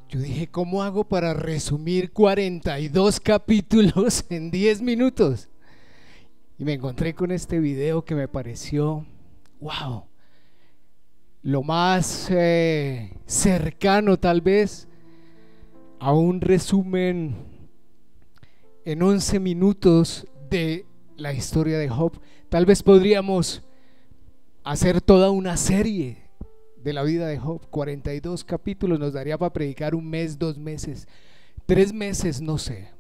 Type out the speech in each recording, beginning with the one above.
Yo dije, ¿cómo hago para resumir 42 capítulos en 10 minutos? Y me encontré con este video que me pareció, wow, lo más cercano tal vez a un resumen en 11 minutos de la historia de Job. Tal vez podríamos hacer toda una serie de la vida de Job. 42 capítulos nos daría para predicar un mes, 2 meses, 3 meses, no sé.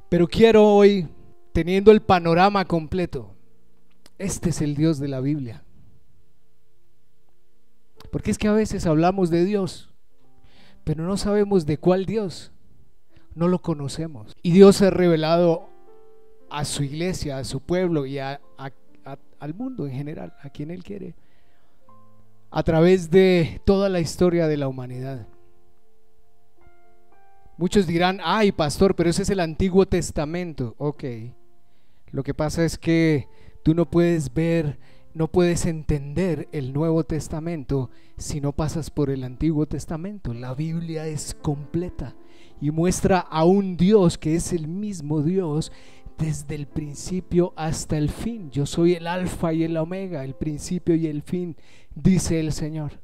Pero quiero hoy, teniendo el panorama completo, este es el Dios de la Biblia. Porque es que a veces hablamos de Dios, pero no sabemos de cuál Dios, no lo conocemos. Y Dios se ha revelado a su iglesia, a su pueblo y al mundo en general, a quien Él quiere, a través de toda la historia de la humanidad. Muchos dirán, ay pastor, pero ese es el Antiguo Testamento. Ok, lo que pasa es que tú no puedes ver, no puedes entender el Nuevo Testamento si no pasas por el Antiguo Testamento. La Biblia es completa y muestra a un Dios que es el mismo Dios desde el principio hasta el fin. Yo soy el alfa y el omega, el principio y el fin, dice el Señor.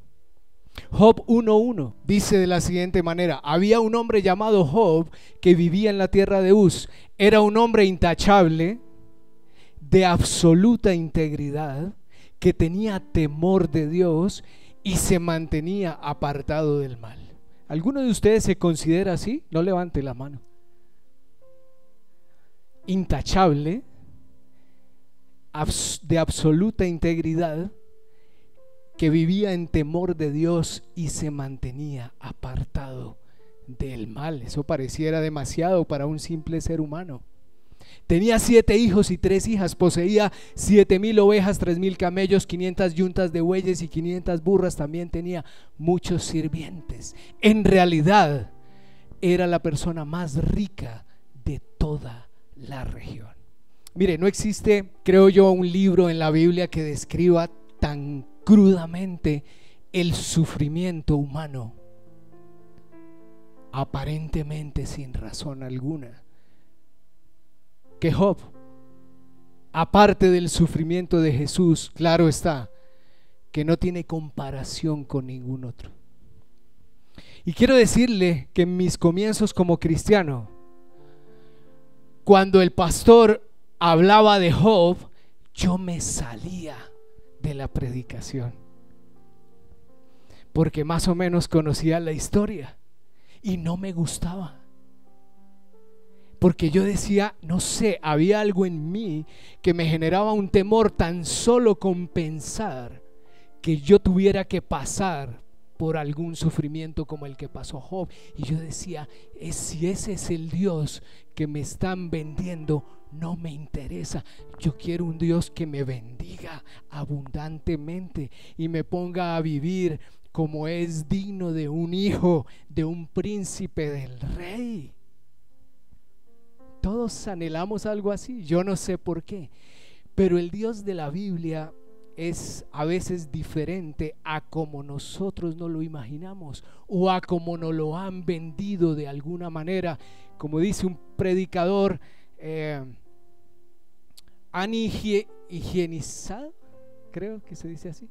Job 1:1 dice de la siguiente manera: había un hombre llamado Job que vivía en la tierra de Uz. Era un hombre intachable, de absoluta integridad, que tenía temor de Dios y se mantenía apartado del mal. ¿Alguno de ustedes se considera así? No levante la mano. Intachable, de absoluta integridad, que vivía en temor de Dios y se mantenía apartado del mal. Eso pareciera demasiado para un simple ser humano. Tenía 7 hijos y 3 hijas, poseía 7,000 ovejas, 3,000 camellos, 500 yuntas de bueyes y 500 burras. También tenía muchos sirvientes. En realidad era la persona más rica de toda la región. Mire, no existe, creo yo, un libro en la Biblia que describa tan crudamente el sufrimiento humano, aparentemente sin razón alguna, que Job. Aparte del sufrimiento de Jesús, claro está, que no tiene comparación con ningún otro. Y quiero decirle que en mis comienzos como cristiano, cuando el pastor hablaba de Job, yo me salía de la predicación, porque más o menos conocía la historia y no me gustaba, porque yo decía, no sé, había algo en mí que me generaba un temor tan solo con pensar que yo tuviera que pasar por algún sufrimiento como el que pasó Job. Y yo decía, si ese es el Dios que me están vendiendo, no me interesa. Yo quiero un Dios que me bendiga abundantemente y me ponga a vivir como es digno de un hijo, de un príncipe, del rey. Todos anhelamos algo así, yo no sé por qué, pero el Dios de la Biblia es a veces diferente a como nosotros no lo imaginamos o a como nos lo han vendido de alguna manera. Como dice un predicador, han higienizado, creo que se dice así,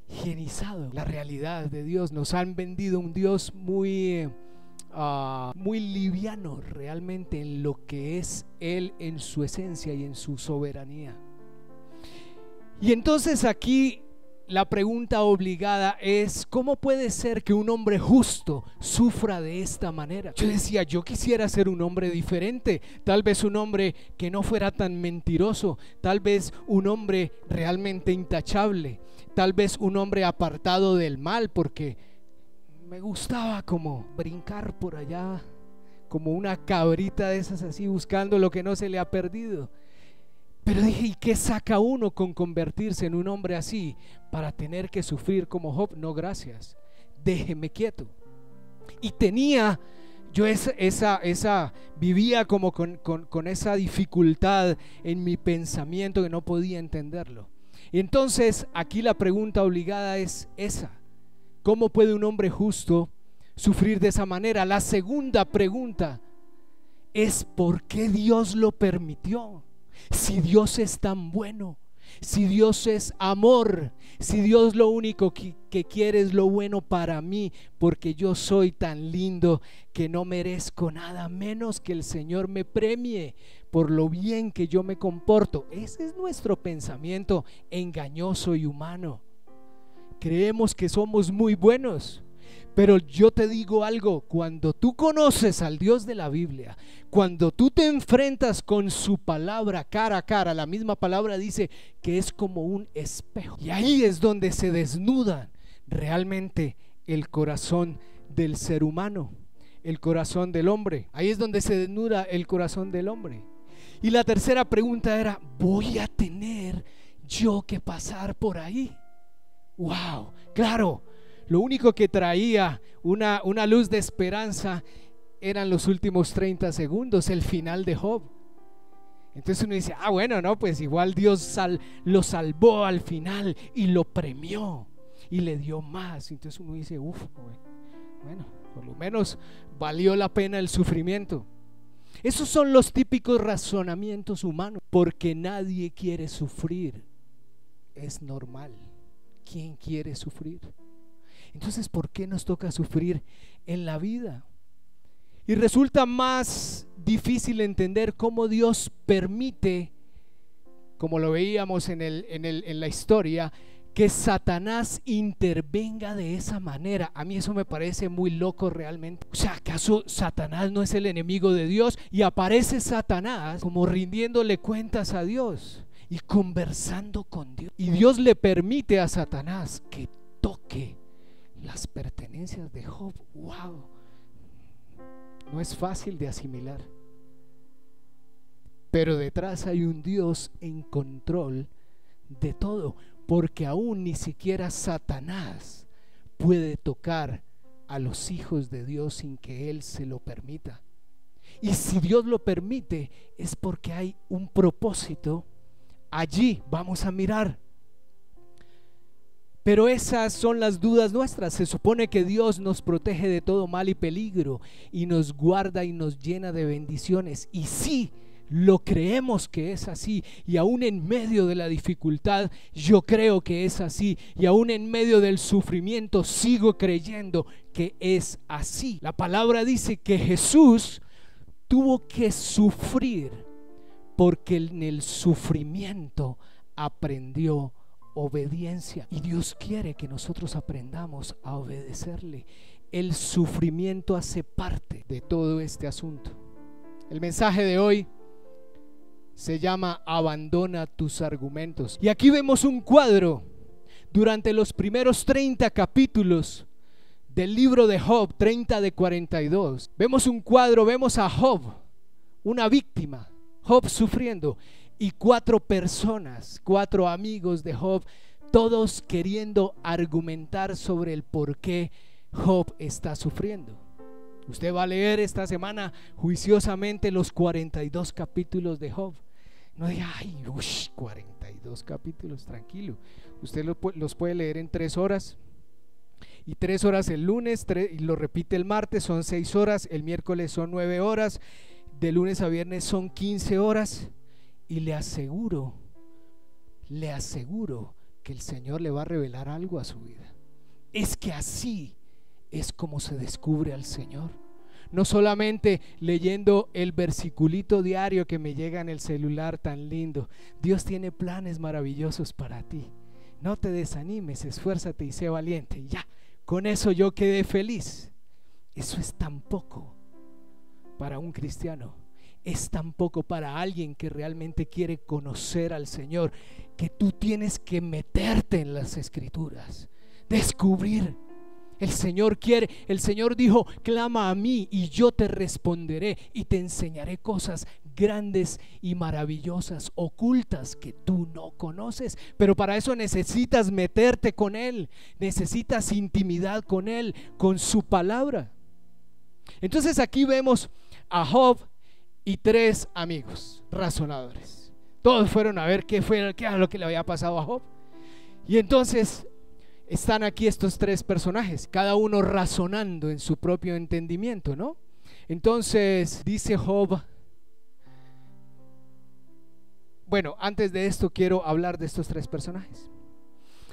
higienizado la realidad de Dios. Nos han vendido un Dios muy liviano realmente en lo que es Él en su esencia y en su soberanía. Y entonces aquí la pregunta obligada es: ¿cómo puede ser que un hombre justo sufra de esta manera? Yo decía, yo quisiera ser un hombre diferente, tal vez un hombre que no fuera tan mentiroso, tal vez un hombre realmente intachable, tal vez un hombre apartado del mal, porque me gustaba como brincar por allá como una cabrita de esas así, buscando lo que no se le ha perdido. Pero dije, ¿y qué saca uno con convertirse en un hombre así para tener que sufrir como Job? No, gracias, déjeme quieto. Y tenía yo vivía como con esa dificultad en mi pensamiento que no podía entenderlo. Y entonces aquí la pregunta obligada es esa: ¿cómo puede un hombre justo sufrir de esa manera. La segunda pregunta es ¿por qué Dios lo permitió? Si Dios es tan bueno, si Dios es amor, si Dios lo único que quiere es lo bueno para mí, porque yo soy tan lindo que no merezco nada menos que el Señor me premie por lo bien que yo me comporto. Ese es nuestro pensamiento engañoso y humano. Creemos que somos muy buenos. Pero yo te digo algo, cuando tú conoces al Dios de la Biblia, cuando tú te enfrentas con su palabra cara a cara, la misma palabra dice que es como un espejo. Y ahí es donde se desnuda realmente el corazón del ser humano, el corazón del hombre. Ahí es donde se desnuda el corazón del hombre. Y la tercera pregunta era, ¿voy a tener yo que pasar por ahí? ¡Wow! Claro. Lo único que traía una luz de esperanza eran los últimos 30 segundos, el final de Job. Entonces uno dice, bueno, no, pues igual Dios lo salvó al final y lo premió y le dio más. Entonces uno dice, bueno, por lo menos valió la pena el sufrimiento. Esos son los típicos razonamientos humanos, porque nadie quiere sufrir. Es normal. ¿Quién quiere sufrir? Entonces, ¿por qué nos toca sufrir en la vida? Y resulta más difícil entender cómo Dios permite, como lo veíamos en la historia, que Satanás intervenga de esa manera. A mí eso me parece muy loco realmente. O sea, ¿acaso Satanás no es el enemigo de Dios? Y aparece Satanás como rindiéndole cuentas a Dios y conversando con Dios. Y Dios le permite a Satanás que toque las pertenencias de Job. ¡Wow! No es fácil de asimilar. Pero detrás hay un Dios en control de todo, porque aún ni siquiera Satanás puede tocar a los hijos de Dios sin que Él se lo permita. Y si Dios lo permite, es porque hay un propósito allí. Vamos a mirar. Pero esas son las dudas nuestras. Se supone que Dios nos protege de todo mal y peligro y nos guarda y nos llena de bendiciones. Y sí, lo creemos que es así. Y aún en medio de la dificultad, yo creo que es así. Y aún en medio del sufrimiento, sigo creyendo que es así. La palabra dice que Jesús tuvo que sufrir porque en el sufrimiento aprendió obediencia, y Dios quiere que nosotros aprendamos a obedecerle. El sufrimiento hace parte de todo este asunto. El mensaje de hoy se llama Abandona tus argumentos. Y aquí vemos un cuadro durante los primeros 30 capítulos del libro de Job, 30 de 42. Vemos un cuadro, vemos a Job, una víctima, Job sufriendo, y 4 personas, 4 amigos de Job, todos queriendo argumentar sobre el por qué Job está sufriendo. Usted va a leer esta semana juiciosamente los 42 capítulos de Job. No diga, 42 capítulos, tranquilo. Usted los puede leer en 3 horas. Y 3 horas el lunes, y lo repite el martes, son 6 horas. El miércoles son 9 horas. De lunes a viernes son 15 horas. Y le aseguro que el Señor le va a revelar algo a su vida. Es que así es como se descubre al Señor. No solamente leyendo el versiculito diario que me llega en el celular tan lindo. Dios tiene planes maravillosos para ti. No te desanimes, esfuérzate y sé valiente. Ya, con eso yo quedé feliz. Eso es tan poco para un cristiano. Es tan poco para alguien que realmente quiere conocer al Señor, que tú tienes que meterte en las Escrituras, descubrir. El Señor quiere, el Señor dijo, clama a mí y yo te responderé y te enseñaré cosas grandes y maravillosas, ocultas, que tú no conoces. Pero para eso necesitas meterte con Él, necesitas intimidad con Él, con su palabra. Entonces aquí vemos a Job y 3 amigos razonadores. Todos fueron a ver qué era lo que le había pasado a Job. Y entonces están aquí estos tres personajes, cada uno razonando en su propio entendimiento, ¿no? Entonces dice Job, bueno, antes de esto quiero hablar de estos tres personajes.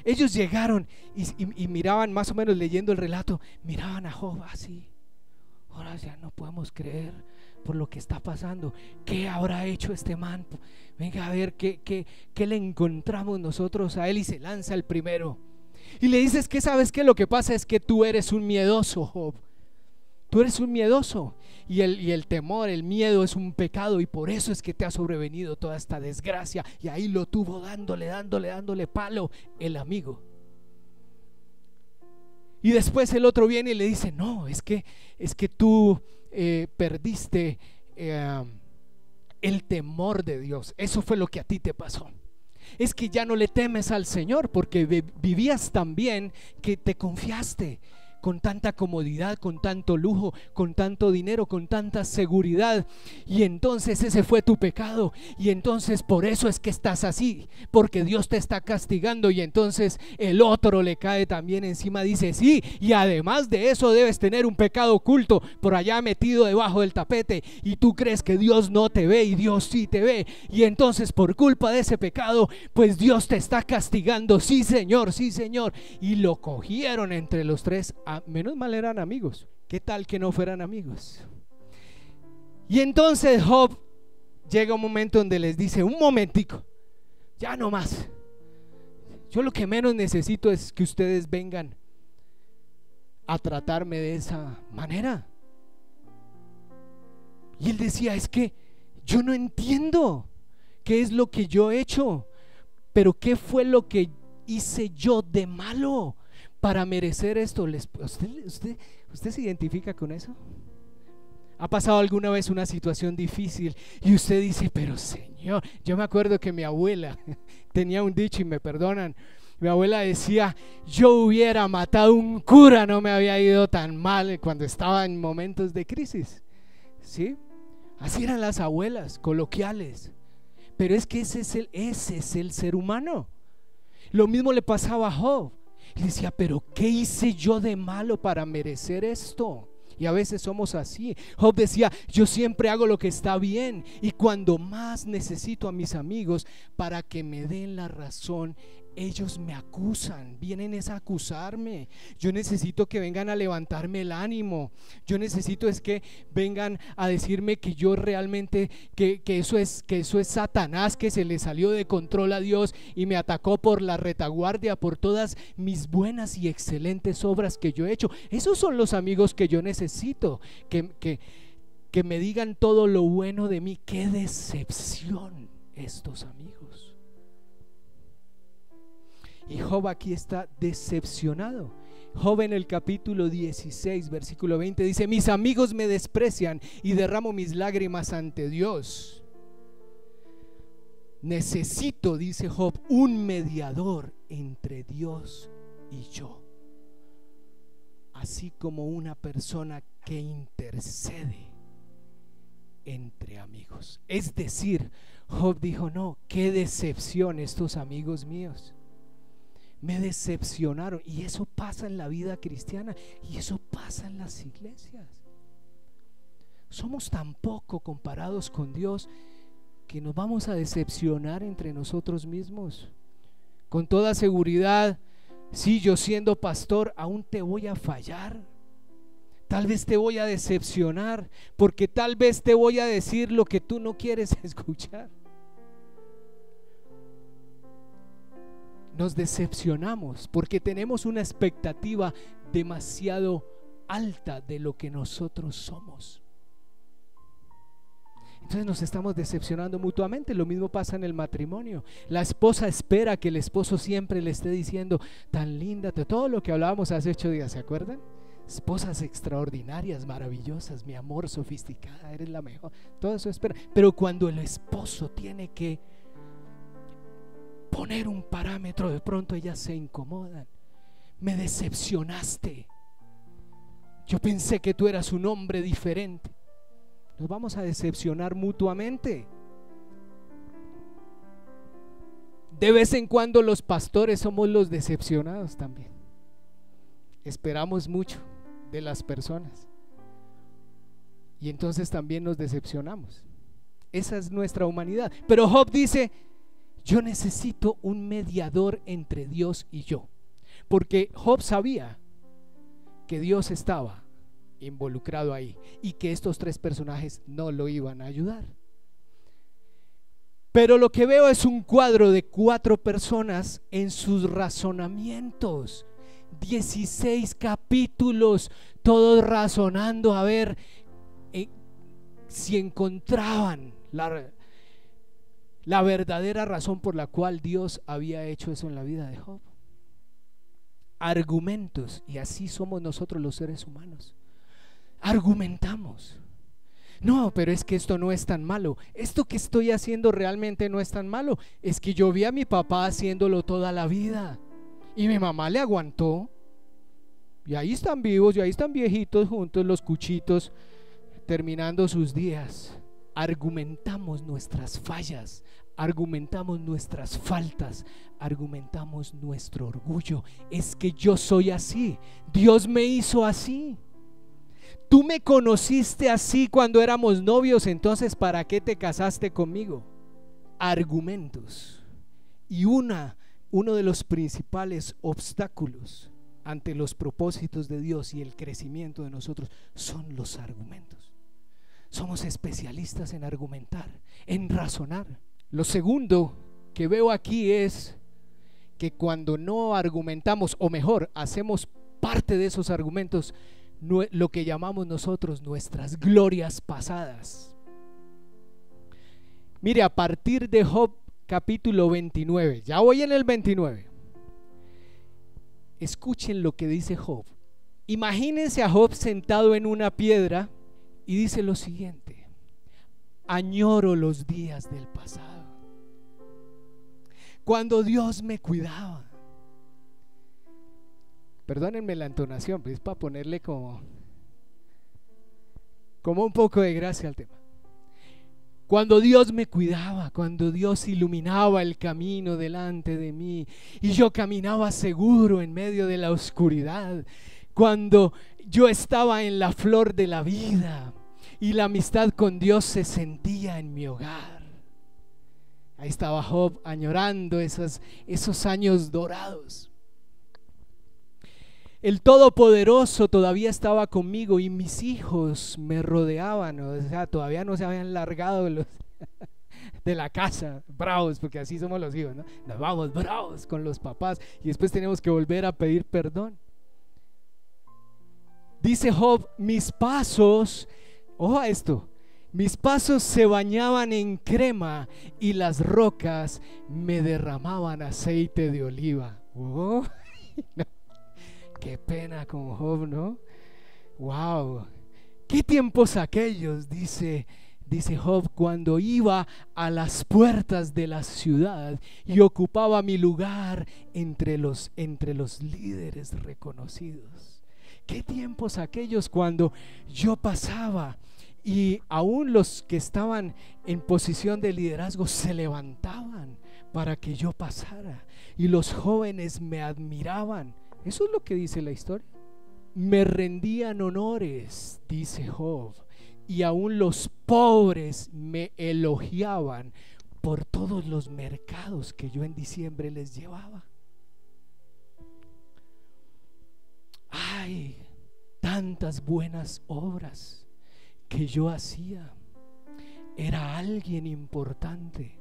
Ellos llegaron y miraban, más o menos leyendo el relato, miraban a Job así. Ahora ya no podemos creer por lo que está pasando. ¿Qué habrá hecho este man? Venga a ver qué le encontramos nosotros a él. Y se lanza el primero y le dices que sabes que lo que pasa es que tú eres un miedoso, Job. Tú eres un miedoso y el temor, el miedo es un pecado, y por eso es que te ha sobrevenido toda esta desgracia. Y ahí lo tuvo dándole palo el amigo. Y después el otro viene y le dice, no, es que tú perdiste el temor de Dios. Eso fue lo que a ti te pasó. Es que ya no le temes al Señor porque vivías tan bien que te confiaste con tanta comodidad, con tanto lujo, con tanto dinero, con tanta seguridad, y entonces ese fue tu pecado, y entonces por eso es que estás así, porque Dios te está castigando. Y entonces el otro le cae también encima, dice sí, y además de eso debes tener un pecado oculto por allá metido debajo del tapete, y tú crees que Dios no te ve y Dios sí te ve, y entonces por culpa de ese pecado pues Dios te está castigando. Sí señor, y lo cogieron entre los tres. Menos mal eran amigos. ¿Qué tal que no fueran amigos? Y entonces Job llega un momento donde les dice, un momentico, ya no más. Yo lo que menos necesito es que ustedes vengan a tratarme de esa manera. Y él decía, es que yo no entiendo qué es lo que yo he hecho, pero qué fue lo que hice yo de malo para merecer esto. ¿Usted se identifica con eso? ¿Ha pasado alguna vez una situación difícil y usted dice, pero Señor? Yo me acuerdo que mi abuela tenía un dicho, y me perdonan, mi abuela decía, yo hubiera matado un cura, no me había ido tan mal cuando estaba en momentos de crisis. ¿Sí? Así eran las abuelas, coloquiales. Pero es que ese es el ser humano. Lo mismo le pasaba a Job. Y decía, pero ¿qué hice yo de malo para merecer esto? Y a veces somos así. Job decía, yo siempre hago lo que está bien, y cuando más necesito a mis amigos para que me den la razón, ellos me acusan, vienen a acusarme. Yo necesito que vengan a levantarme el ánimo. Yo necesito es que vengan a decirme que yo realmente, que eso es Satanás, que se le salió de control a Dios y me atacó por la retaguardia, por todas mis buenas y excelentes obras que yo he hecho. Esos son los amigos que yo necesito, que me digan todo lo bueno de mí. Qué decepción estos amigos. Y Job aquí está decepcionado. Job en el capítulo 16 versículo 20 dice, mis amigos me desprecian y derramo mis lágrimas ante Dios. Necesito, dice Job, un mediador entre Dios y yo, así como una persona que intercede entre amigos. Es decir, Job dijo, no, qué decepción estos amigos míos. Me decepcionaron. Y eso pasa en la vida cristiana, y eso pasa en las iglesias. Somos tan poco comparados con Dios que nos vamos a decepcionar entre nosotros mismos. Con toda seguridad, si yo siendo pastor aún te voy a fallar. Tal vez te voy a decepcionar, porque tal vez te voy a decir lo que tú no quieres escuchar. Nos decepcionamos porque tenemos una expectativa demasiado alta de lo que nosotros somos. Entonces nos estamos decepcionando mutuamente. Lo mismo pasa en el matrimonio. La esposa espera que el esposo siempre le esté diciendo, tan linda, todo lo que hablábamos hace 8 días, ¿se acuerdan? Esposas extraordinarias, maravillosas, mi amor, sofisticada, eres la mejor. Todo eso espera. Pero cuando el esposo tiene que poner un parámetro, de pronto ellas se incomodan. Me decepcionaste. Yo pensé que tú eras un hombre diferente. Nos vamos a decepcionar mutuamente. De vez en cuando los pastores somos los decepcionados también. esperamos mucho de las personas y entonces también nos decepcionamos. Esa es nuestra humanidad. Pero Job dice: yo necesito un mediador entre Dios y yo, porque Job sabía que Dios estaba involucrado ahí y que estos tres personajes no lo iban a ayudar. Pero lo que veo es un cuadro de 4 personas en sus razonamientos. 16 capítulos, todos razonando a ver si encontraban la verdadera razón por la cual Dios había hecho eso en la vida de Job. Argumentos, y así somos nosotros los seres humanos. Argumentamos. No, pero es que esto no es tan malo. Esto que estoy haciendo realmente no es tan malo. Es que yo vi a mi papá haciéndolo toda la vida y mi mamá le aguantó. Y ahí están vivos, y ahí están viejitos juntos, los cuchitos, terminando sus días. Argumentamos nuestras fallas, argumentamos nuestras faltas, argumentamos nuestro orgullo. Es que yo soy así, Dios me hizo así. Tú me conociste así cuando éramos novios, entonces ¿para qué te casaste conmigo? Argumentos. Y uno de los principales obstáculos ante los propósitos de Dios y el crecimiento de nosotros son los argumentos. Somos especialistas en argumentar, en razonar. Lo segundo que veo aquí es que cuando no argumentamos, o mejor, hacemos parte de esos argumentos, lo que llamamos nosotros nuestras glorias pasadas. Mire, a partir de Job capítulo 29, ya voy en el 29. Escuchen lo que dice Job. Imagínense a Job sentado en una piedra y dice lo siguiente: añoro los días del pasado, cuando Dios me cuidaba. Perdónenme la entonación, pues es para ponerle como un poco de gracia al tema. Cuando Dios me cuidaba, cuando Dios iluminaba el camino delante de mí y yo caminaba seguro en medio de la oscuridad, cuando yo estaba en la flor de la vida y la amistad con Dios se sentía en mi hogar. Ahí estaba Job añorando esos años dorados. El Todopoderoso todavía estaba conmigo y mis hijos me rodeaban, o sea, todavía no se habían largado de la casa, bravos, porque así somos los hijos, ¿no? Nos vamos bravos con los papás y después tenemos que volver a pedir perdón. Dice Job: mis pasos, ojo a esto, mis pasos se bañaban en crema y las rocas me derramaban aceite de oliva. Oh, no. Qué pena con Job, ¿no? Wow, qué tiempos aquellos, dice Job, cuando iba a las puertas de la ciudad y ocupaba mi lugar entre los líderes reconocidos. Qué tiempos aquellos cuando yo pasaba y aún los que estaban en posición de liderazgo se levantaban para que yo pasara y los jóvenes me admiraban. Eso es lo que dice la historia. Me rendían honores, dice Job, y aún los pobres me elogiaban por todos los mercados que yo en diciembre les llevaba. Ay, tantas buenas obras que yo hacía. Era alguien importante,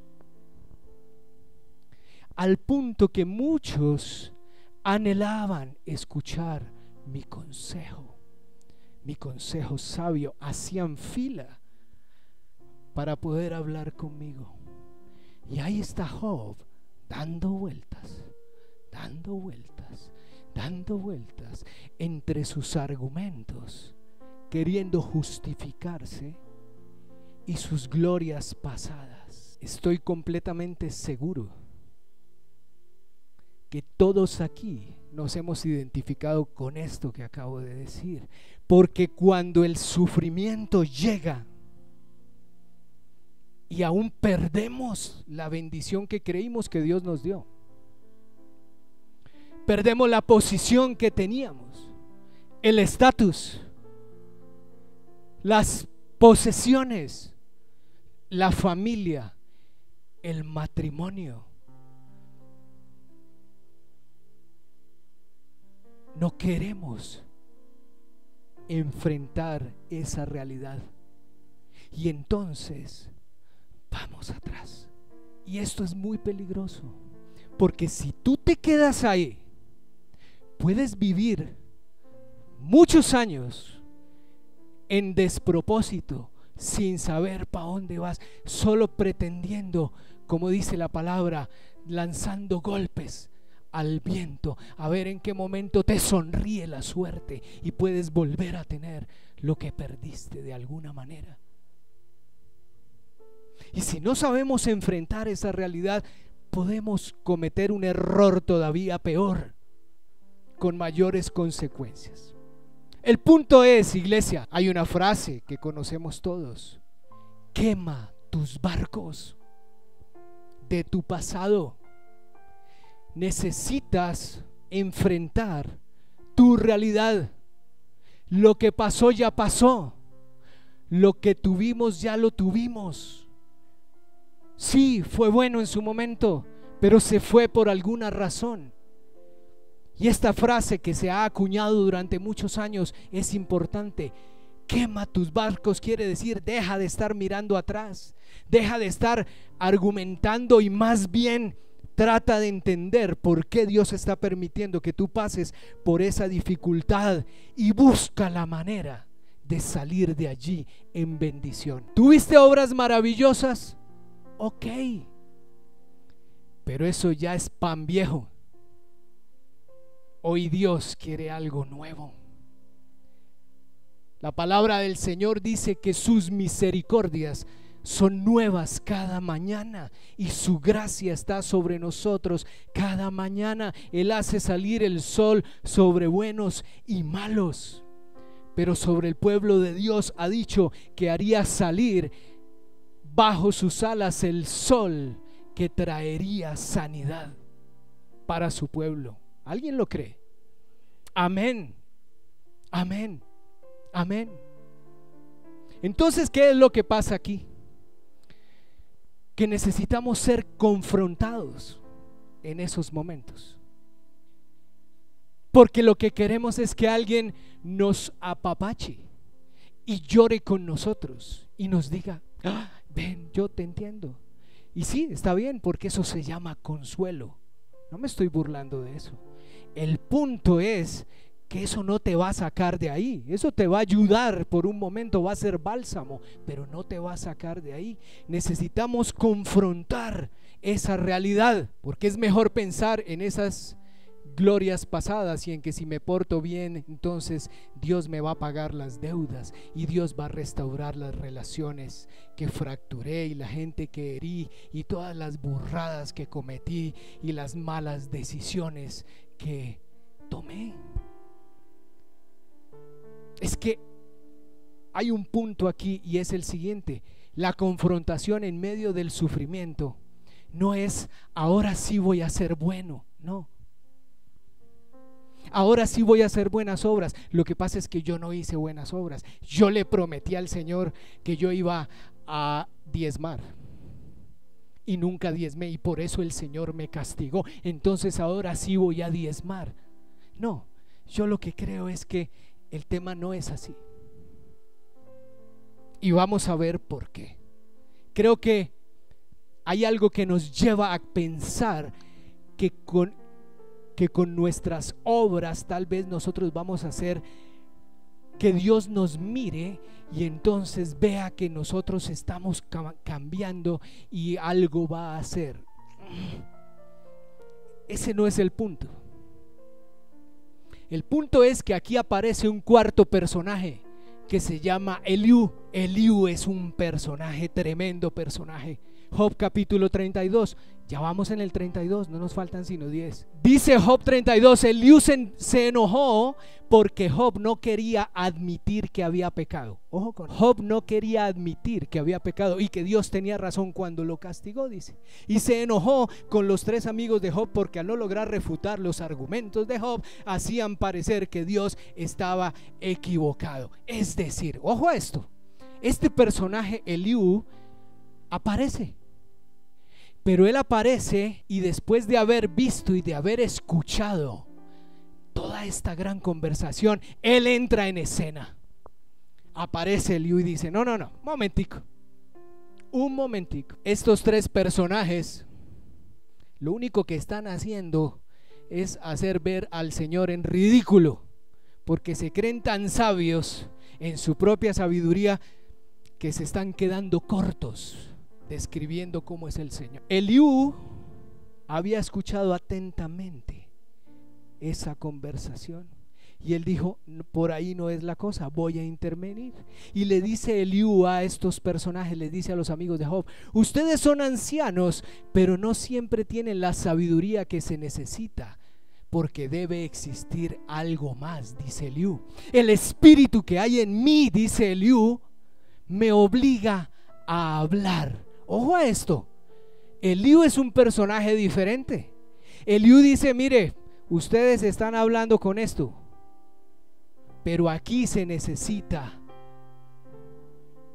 al punto que muchos anhelaban escuchar mi consejo sabio. Hacían fila para poder hablar conmigo. Y ahí está Job dando vueltas entre sus argumentos, queriendo justificarse y sus glorias pasadas. Estoy completamente seguro que todos aquí nos hemos identificado con esto que acabo de decir, porque cuando el sufrimiento llega y aún perdemos la bendición que creímos que Dios nos dio, perdemos la posición que teníamos, el estatus, las posesiones, la familia, el matrimonio. No queremos enfrentar esa realidad y entonces vamos atrás. Y esto es muy peligroso, porque si tú te quedas ahí, puedes vivir muchos años en despropósito, sin saber para dónde vas, solo pretendiendo, como dice la palabra, lanzando golpes al viento, a ver en qué momento te sonríe la suerte y puedes volver a tener lo que perdiste de alguna manera. Y si no sabemos enfrentar esa realidad, podemos cometer un error todavía peor, con mayores consecuencias. El punto es, iglesia, hay una frase que conocemos todos: quema tus barcos de tu pasado. Necesitas enfrentar tu realidad. Lo que pasó ya pasó. Lo que tuvimos ya lo tuvimos. Sí, fue bueno en su momento, pero se fue por alguna razón. Y esta frase que se ha acuñado durante muchos años es importante. Quema tus barcos quiere decir deja de estar mirando atrás, deja de estar argumentando y más bien trata de entender por qué Dios está permitiendo que tú pases por esa dificultad y busca la manera de salir de allí en bendición. ¿Tuviste obras maravillosas? Ok, pero eso ya es pan viejo. Hoy Dios quiere algo nuevo. La palabra del Señor dice que sus misericordias son nuevas cada mañana y su gracia está sobre nosotros cada mañana. Él hace salir el sol sobre buenos y malos, pero sobre el pueblo de Dios ha dicho que haría salir bajo sus alas el sol que traería sanidad para su pueblo. ¿Alguien lo cree? Amén, amén, amén. Entonces, ¿qué es lo que pasa aquí? Que necesitamos ser confrontados en esos momentos, porque lo que queremos es que alguien nos apapache y llore con nosotros y nos diga: ah, ven, yo te entiendo. Y sí, está bien, porque eso se llama consuelo. No me estoy burlando de eso. El punto es que eso no te va a sacar de ahí. Eso te va a ayudar por un momento, va a ser bálsamo, pero no te va a sacar de ahí. Necesitamos confrontar esa realidad, porque es mejor pensar en esas glorias pasadas y en que si me porto bien, entonces Dios me va a pagar las deudas y Dios va a restaurar las relaciones que fracturé y la gente que herí y todas las burradas que cometí y las malas decisiones que tomé. Es que hay un punto aquí y es el siguiente: la confrontación en medio del sufrimiento no es ahora sí voy a ser bueno, no. Ahora sí voy a hacer buenas obras. Lo que pasa es que yo no hice buenas obras. Yo le prometí al Señor que yo iba a diezmar y nunca diezmé y por eso el Señor me castigó. Entonces ahora sí voy a diezmar. No, yo lo que creo es que el tema no es así. Y vamos a ver por qué. Creo que hay algo que nos lleva a pensar que con nuestras obras tal vez nosotros vamos a hacer que Dios nos mire y entonces vea que nosotros estamos cambiando y algo va a hacer. Ese no es el punto. El punto es que aquí aparece un cuarto personaje que se llama Eliú. Eliú es un personaje, tremendo personaje. Job capítulo 32. Ya vamos en el 32, no nos faltan sino 10. Dice Job 32, Eliú se enojó porque Job no quería admitir que había pecado. Ojo con Job, no quería admitir que había pecado y que Dios tenía razón cuando lo castigó, dice. Y se enojó con los 3 amigos de Job porque al no lograr refutar los argumentos de Job, hacían parecer que Dios estaba equivocado. Es decir, ojo a esto, este personaje Eliú aparece. Pero él aparece y después de haber visto y de haber escuchado toda esta gran conversación, él entra en escena. Aparece Eliú y dice, no, un momentico. Estos 3 personajes lo único que están haciendo es hacer ver al Señor en ridículo, porque se creen tan sabios en su propia sabiduría que se están quedando cortos describiendo cómo es el Señor. Eliú había escuchado atentamente esa conversación y él dijo, por ahí no es la cosa, voy a intervenir. Y le dice Eliú a estos personajes, les dice a los amigos de Job, ustedes son ancianos, pero no siempre tienen la sabiduría que se necesita, porque debe existir algo más, dice Eliú. El espíritu que hay en mí, dice Eliú, me obliga a hablar. Ojo a esto, Eliú es un personaje diferente. Eliú dice, mire, ustedes están hablando con esto, pero aquí se necesita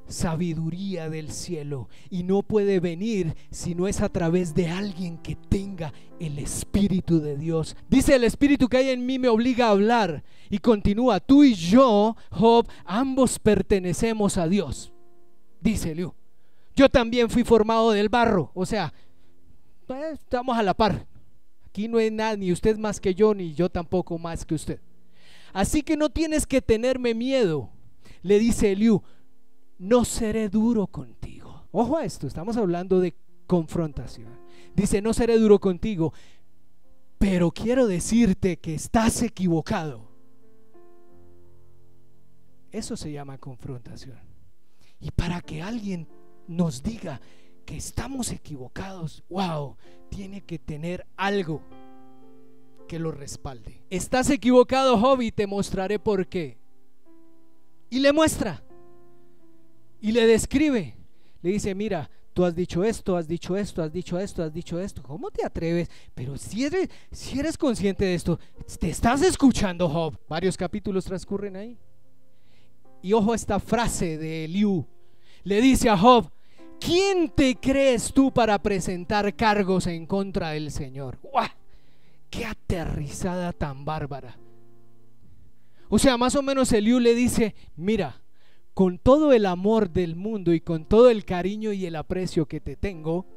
sabiduría del cielo y no puede venir si no es a través de alguien que tenga el Espíritu de Dios. Dice, el Espíritu que hay en mí me obliga a hablar. Y continúa, tú y yo, Job, ambos pertenecemos a Dios, dice Eliú. Yo también fui formado del barro, o sea, estamos a la par. Aquí no hay nada, ni usted más que yo, ni yo tampoco más que usted. Así que no tienes que tenerme miedo, le dice Eliú, no seré duro contigo. Ojo a esto, estamos hablando de confrontación. Dice, no seré duro contigo, pero quiero decirte que estás equivocado. Eso se llama confrontación. Y para que alguien nos diga que estamos equivocados, wow, tiene que tener algo que lo respalde. Estás equivocado, Job, y te mostraré por qué. Y le muestra y le describe, le dice, mira, tú has dicho esto, has dicho esto, has dicho esto, has dicho esto. ¿Cómo te atreves? Pero si eres consciente de esto, te estás escuchando, Job. Varios capítulos transcurren ahí. Y ojo a esta frase de Eliú. Le dice a Job, ¿quién te crees tú para presentar cargos en contra del Señor? ¡Guau! ¡Qué aterrizada tan bárbara! O sea, más o menos Eliú le dice, mira, con todo el amor del mundo y con todo el cariño y el aprecio que te tengo,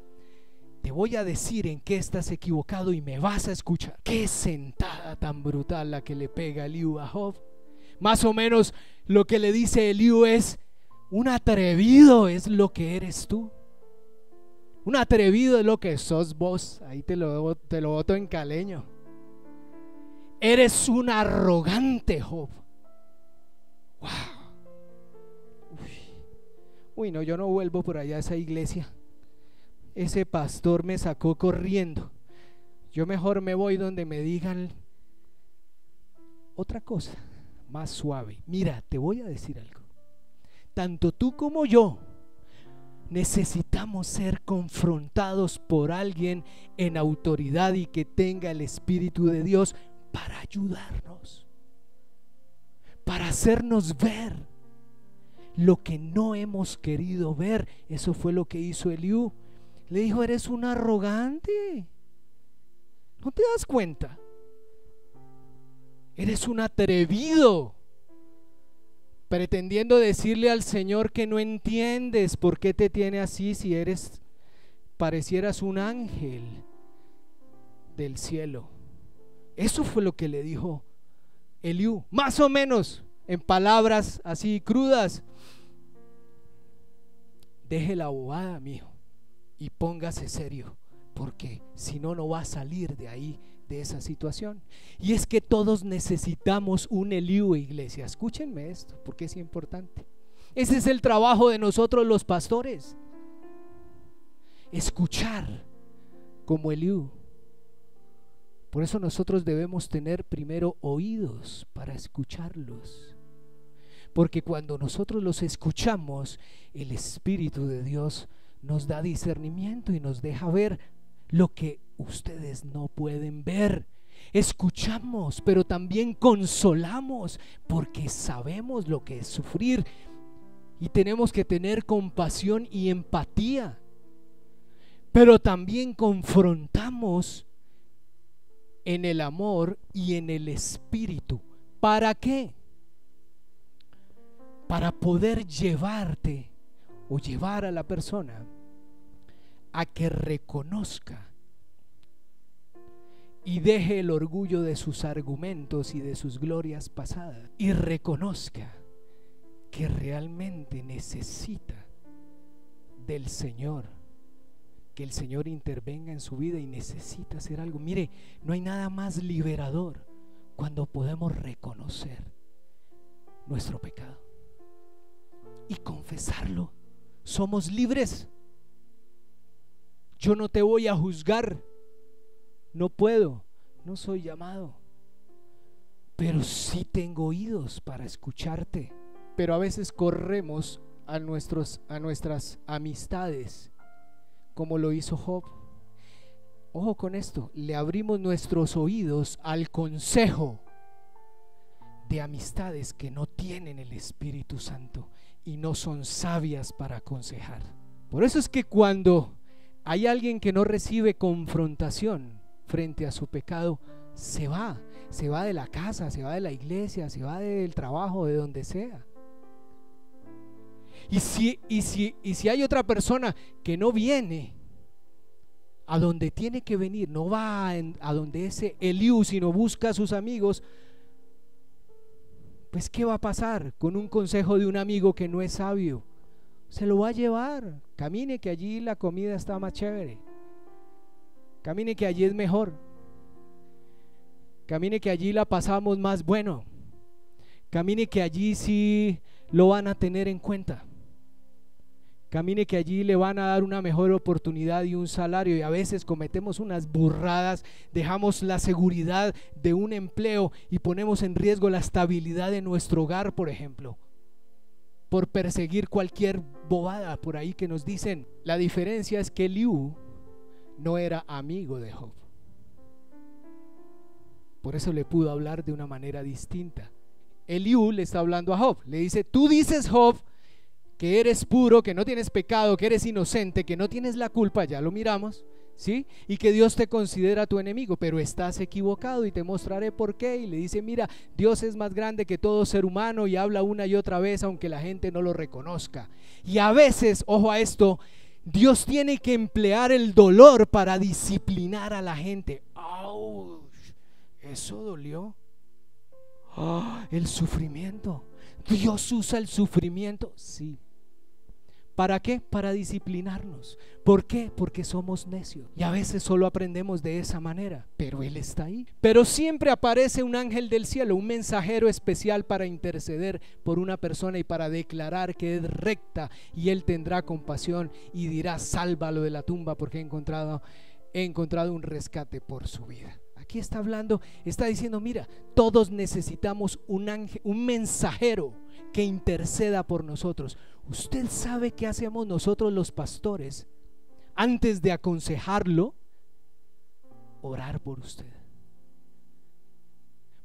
te voy a decir en qué estás equivocado y me vas a escuchar. Qué sentada tan brutal la que le pega Eliú a Job. Más o menos lo que le dice Eliú es, un atrevido es lo que eres tú. Un atrevido es lo que sos vos. Ahí te lo boto en caleño. Eres un arrogante, Job. Wow. Uy, no, yo no vuelvo por allá a esa iglesia. Ese pastor me sacó corriendo. Yo mejor me voy donde me digan otra cosa más suave. Mira, te voy a decir algo. Tanto tú como yo necesitamos ser confrontados por alguien en autoridad y que tenga el Espíritu de Dios para ayudarnos, para hacernos ver lo que no hemos querido ver. Eso fue lo que hizo Eliú. Le dijo, eres un arrogante, ¿no te das cuenta? Eres un atrevido, pretendiendo decirle al Señor que no entiendes por qué te tiene así si parecieras un ángel del cielo. Eso fue lo que le dijo Eliú, más o menos en palabras así crudas. Deje la bobada, mijo, y póngase serio, porque si no, no va a salir de ahí, de esa situación. Y es que todos necesitamos un Eliú, iglesia. Escúchenme esto, porque es importante. Ese es el trabajo de nosotros los pastores: escuchar, como Eliú. Por eso nosotros debemos tener primero oídos para escucharlos. Porque cuando nosotros los escuchamos, el Espíritu de Dios nos da discernimiento y nos deja ver lo que ustedes no pueden ver. Escuchamos, pero también consolamos, porque sabemos lo que es sufrir y tenemos que tener compasión y empatía. Pero también confrontamos en el amor y en el Espíritu. ¿Para qué? Para poder llevarte o llevar a la persona a que reconozca y deje el orgullo de sus argumentos y de sus glorias pasadas y reconozca que realmente necesita del Señor, que el Señor intervenga en su vida y necesita hacer algo. Mire, no hay nada más liberador cuando podemos reconocer nuestro pecado y confesarlo. Somos libres. Yo no te voy a juzgar, no puedo, no soy llamado, pero sí tengo oídos para escucharte. Pero a veces corremos a nuestras amistades, como lo hizo Job. Ojo con esto, le abrimos nuestros oídos al consejo de amistades que no tienen el Espíritu Santo y no son sabias para aconsejar. Por eso es que cuando hay alguien que no recibe confrontación frente a su pecado, se va de la casa, se va de la iglesia, se va del trabajo, de donde sea. Y si hay otra persona que no viene a donde tiene que venir, no va a donde ese Eliú, sino busca a sus amigos, pues ¿qué va a pasar con un consejo de un amigo que no es sabio? Se lo va a llevar. Camine que allí la comida está más chévere. Camine que allí es mejor. Camine que allí la pasamos más bueno. Camine que allí sí lo van a tener en cuenta. Camine que allí le van a dar una mejor oportunidad y un salario. Y a veces cometemos unas burradas, dejamos la seguridad de un empleo y ponemos en riesgo la estabilidad de nuestro hogar, por ejemplo, por perseguir cualquier bobada por ahí que nos dicen. La diferencia es que Eliú no era amigo de Job, por eso le pudo hablar de una manera distinta. Eliú le está hablando a Job, le dice: tú dices, Job, que eres puro, que no tienes pecado, que eres inocente, que no tienes la culpa, ya lo miramos, ¿sí? Y que Dios te considera tu enemigo, pero estás equivocado y te mostraré por qué. Y le dice: mira, Dios es más grande que todo ser humano, y habla una y otra vez aunque la gente no lo reconozca. Y a veces, ojo a esto, Dios tiene que emplear el dolor para disciplinar a la gente. ¡Auch! Eso dolió. ¡Oh! El sufrimiento. Dios usa el sufrimiento, sí. ¿Para qué? Para disciplinarnos. ¿Por qué? Porque somos necios y a veces solo aprendemos de esa manera, pero Él está ahí. Pero siempre aparece un ángel del cielo, un mensajero especial para interceder por una persona y para declarar que es recta, y Él tendrá compasión y dirá: sálvalo de la tumba, porque he encontrado un rescate por su vida. Aquí está hablando, está diciendo: mira, todos necesitamos un ángel, un mensajero que interceda por nosotros. Usted sabe qué hacemos nosotros los pastores antes de aconsejarlo: orar por usted,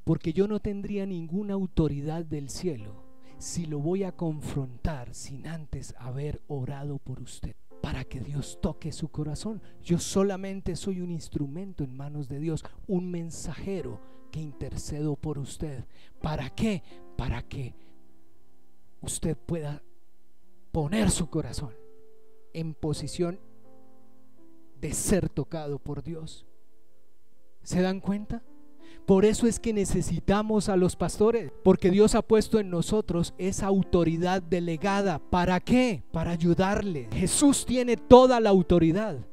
porque yo no tendría ninguna autoridad del cielo si lo voy a confrontar sin antes haber orado por usted, para que Dios toque su corazón. Yo solamente soy un instrumento en manos de Dios, un mensajero que intercedo por usted. ¿Para qué? Para que usted pueda poner su corazón en posición de ser tocado por Dios. ¿Se dan cuenta? Por eso es que necesitamos a los pastores, porque Dios ha puesto en nosotros esa autoridad delegada. ¿Para qué? Para ayudarle. Jesús tiene toda la autoridad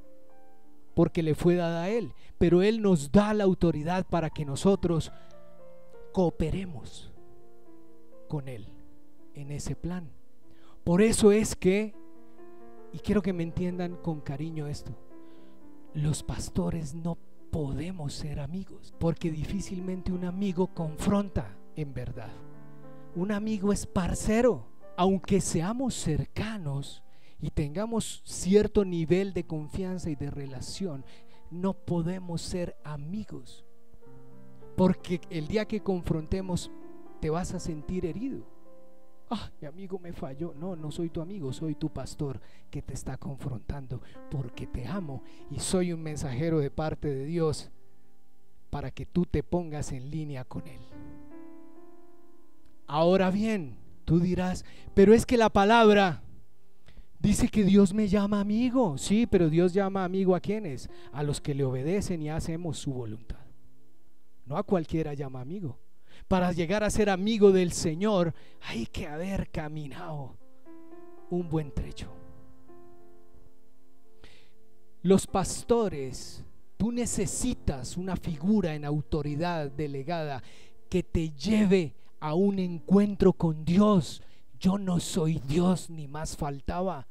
porque le fue dada a Él, pero Él nos da la autoridad para que nosotros cooperemos con Él en ese plan. Por eso es que, y quiero que me entiendan con cariño esto, los pastores no podemos ser amigos, porque difícilmente un amigo confronta en verdad. Un amigo es parcero. Aunque seamos cercanos y tengamos cierto nivel de confianza y de relación, no podemos ser amigos, porque el día que confrontemos te vas a sentir herido. Mi amigo me falló. No, no soy tu amigo, soy tu pastor que te está confrontando, porque te amo y soy un mensajero de parte de Dios para que tú te pongas en línea con Él. Ahora bien, tú dirás, pero es que la palabra dice que Dios me llama amigo. Sí, pero Dios llama amigo ¿a quiénes? A los que le obedecen y hacemos su voluntad. No a cualquiera llama amigo. Para llegar a ser amigo del Señor hay que haber caminado un buen trecho. Los pastores, tú necesitas una figura en autoridad delegada que te lleve a un encuentro con Dios. Yo no soy Dios, ni más faltaba.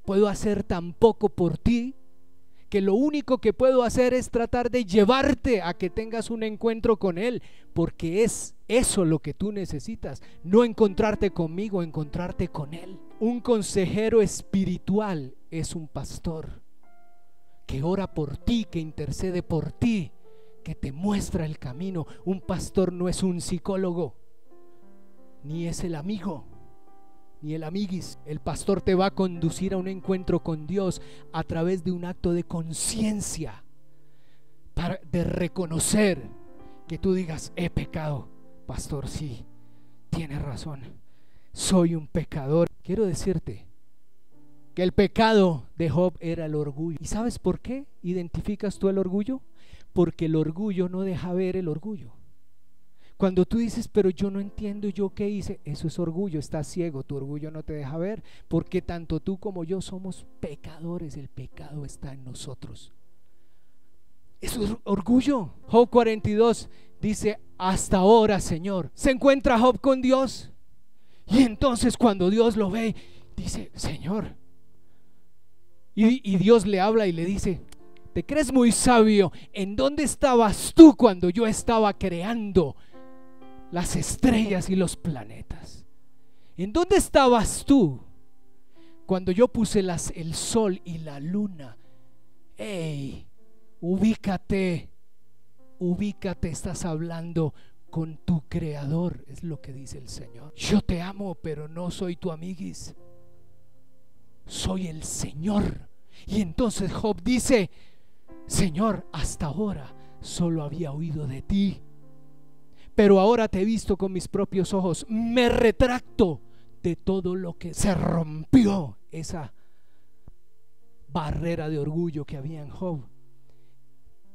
Puedo hacer tan poco por ti que lo único que puedo hacer es tratar de llevarte a que tengas un encuentro con Él, porque es eso lo que tú necesitas, no encontrarte conmigo, encontrarte con Él. Un consejero espiritual es un pastor que ora por ti, que intercede por ti, que te muestra el camino. Un pastor no es un psicólogo, ni es el amigo, ni el amiguis. El pastor te va a conducir a un encuentro con Dios a través de un acto de conciencia, de reconocer que tú digas: he pecado, pastor, sí, tienes razón, soy un pecador. Quiero decirte que el pecado de Job era el orgullo. ¿Y sabes por qué identificas tú el orgullo? Porque el orgullo no deja ver el orgullo. Cuando tú dices: pero yo no entiendo, ¿yo qué hice? Eso es orgullo, estás ciego, tu orgullo no te deja ver, porque tanto tú como yo somos pecadores, el pecado está en nosotros. Eso es orgullo. Job 42 dice: hasta ahora, Señor. Se encuentra Job con Dios, y entonces cuando Dios lo ve, dice: Señor. Y Dios le habla y le dice: ¿te crees muy sabio? ¿En dónde estabas tú cuando yo estaba creando las estrellas y los planetas? ¿En dónde estabas tú cuando yo puse el sol y la luna? ¡Ey! Ubícate, estás hablando con tu creador, es lo que dice el Señor. Yo te amo, pero no soy tu amiguis, soy el Señor. Y entonces Job dice: Señor, hasta ahora solo había oído de ti, pero ahora te he visto con mis propios ojos. Me retracto de todo lo que se rompió, esa barrera de orgullo que había en Job.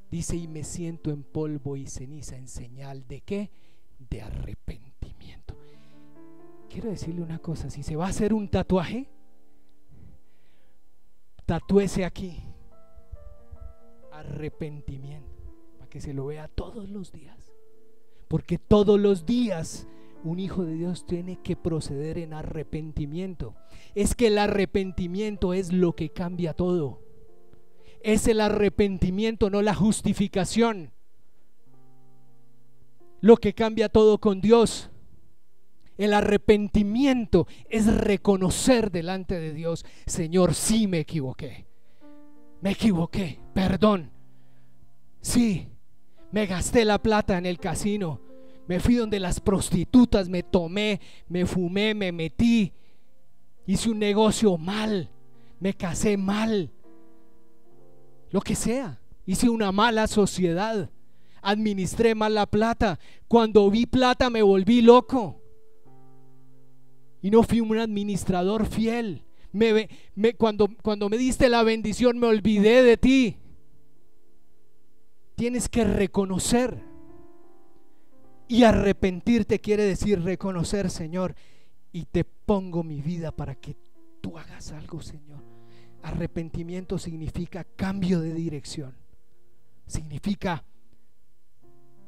Dice: y me siento en polvo y ceniza, en señal de ¿qué? De arrepentimiento. Quiero decirle una cosa: si se va a hacer un tatuaje, tatúese aquí arrepentimiento, para que se lo vea todos los días, porque todos los días un hijo de Dios tiene que proceder en arrepentimiento. Es que el arrepentimiento es lo que cambia todo. Es el arrepentimiento, no la justificación, lo que cambia todo con Dios. El arrepentimiento es reconocer delante de Dios: Señor, sí me equivoqué, perdón. Sí, me gasté la plata en el casino, me fui donde las prostitutas, me tomé, me fumé, me metí, hice un negocio mal, me casé mal, lo que sea, hice una mala sociedad, administré mal la plata. Cuando vi plata me volví loco y no fui un administrador fiel. Cuando me diste la bendición me olvidé de ti. Tienes que reconocer, y arrepentirte quiere decir reconocer: Señor, y te pongo mi vida para que tú hagas algo, Señor. Arrepentimiento significa cambio de dirección, significa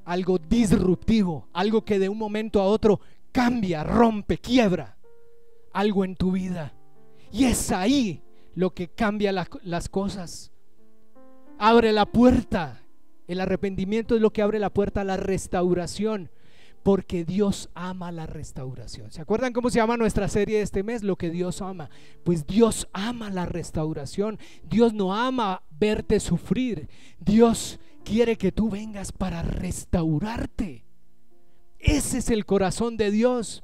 algo disruptivo, algo que de un momento a otro cambia, rompe, quiebra algo en tu vida, y es ahí lo que cambia las cosas. abre la puerta. El arrepentimiento es lo que abre la puerta a la restauración, porque Dios ama la restauración. ¿Se acuerdan cómo se llama nuestra serie de este mes? Lo que Dios ama. Pues Dios ama la restauración. Dios no ama verte sufrir. Dios quiere que tú vengas para restaurarte. Ese es el corazón de Dios.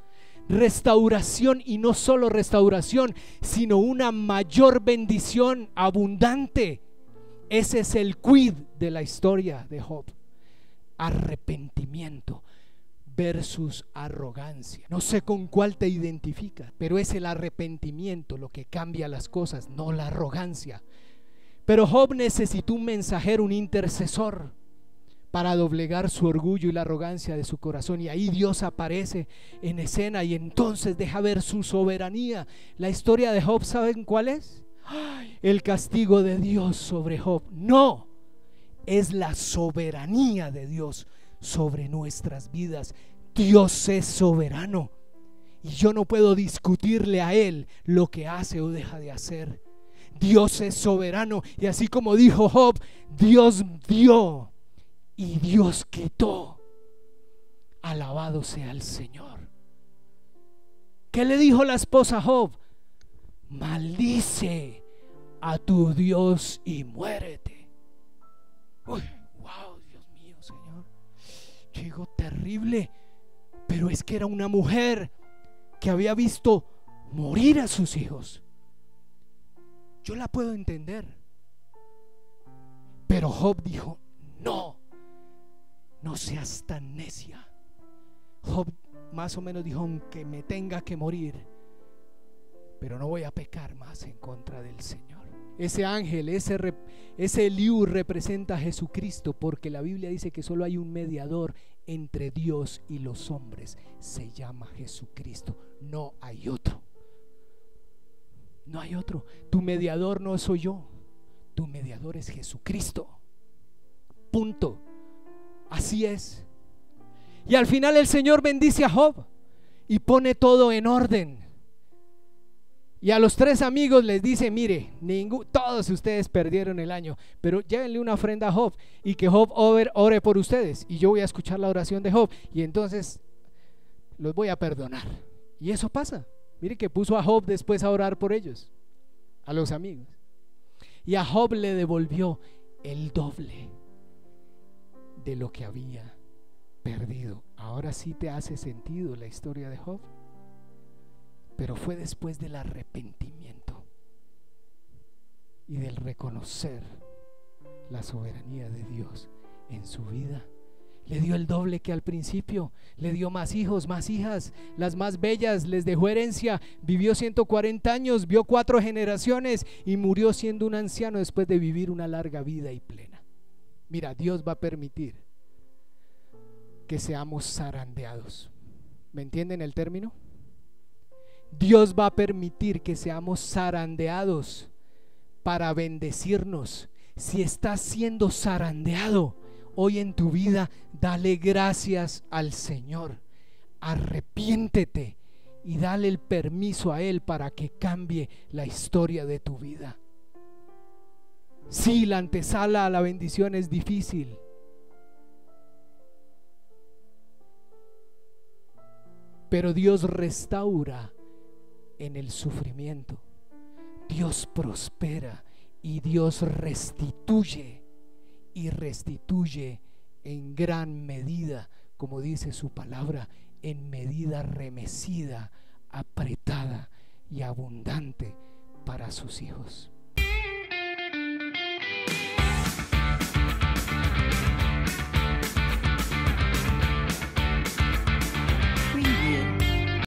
Restauración, y no solo restauración, sino una mayor bendición abundante. Ese es el quid de la historia de Job. Arrepentimiento versus arrogancia. No sé con cuál te identificas, pero es el arrepentimiento lo que cambia las cosas, no la arrogancia. Pero Job necesitó un mensajero, un intercesor, para doblegar su orgullo y la arrogancia de su corazón. Y ahí Dios aparece en escena y entonces deja ver su soberanía. La historia de Job, ¿saben cuál es? El castigo de Dios sobre Job. No, es la soberanía de Dios sobre nuestras vidas. Dios es soberano y yo no puedo discutirle a Él lo que hace o deja de hacer. Dios es soberano, y así como dijo Job, Dios dio y Dios quitó. Alabado sea el Señor. ¿Qué le dijo la esposa a Job? Maldice a tu Dios y muérete. Uy, wow, Dios mío, Señor. Yo digo, terrible. Pero es que era una mujer que había visto morir a sus hijos. Yo la puedo entender. Pero Job dijo, no, no seas tan necia. Job más o menos dijo, aunque me tenga que morir, pero no voy a pecar más en contra del Señor. Ese ángel, ese Eliú representa a Jesucristo, porque la Biblia dice que solo hay un mediador entre Dios y los hombres. Se llama Jesucristo. No hay otro. No hay otro. Tu mediador no soy yo. Tu mediador es Jesucristo. Punto. Así es. Y al final el Señor bendice a Job y pone todo en orden. Y a los 3 amigos les dice, mire, todos ustedes perdieron el año, pero llévenle una ofrenda a Job y que Job ore por ustedes, y yo voy a escuchar la oración de Job y entonces los voy a perdonar. Y eso pasa. Mire que puso a Job después a orar por ellos, a los amigos, y a Job le devolvió el doble de lo que había perdido. Ahora sí te hace sentido la historia de Job. Pero fue después del arrepentimiento y del reconocer la soberanía de Dios en su vida. Le dio el doble que al principio. Le dio más hijos, más hijas, las más bellas, les dejó herencia. Vivió 140 años, vio 4 generaciones y murió siendo un anciano después de vivir una larga vida y plena. Mira, Dios va a permitir que seamos zarandeados. ¿Me entienden el término? Dios va a permitir que seamos zarandeados para bendecirnos. Si estás siendo zarandeado hoy en tu vida, dale gracias al Señor. Arrepiéntete y dale el permiso a Él para que cambie la historia de tu vida. Sí, la antesala a la bendición es difícil. Pero Dios restaura en el sufrimiento. Dios prospera y Dios restituye, y restituye en gran medida, como dice su palabra, en medida remecida, apretada y abundante para sus hijos.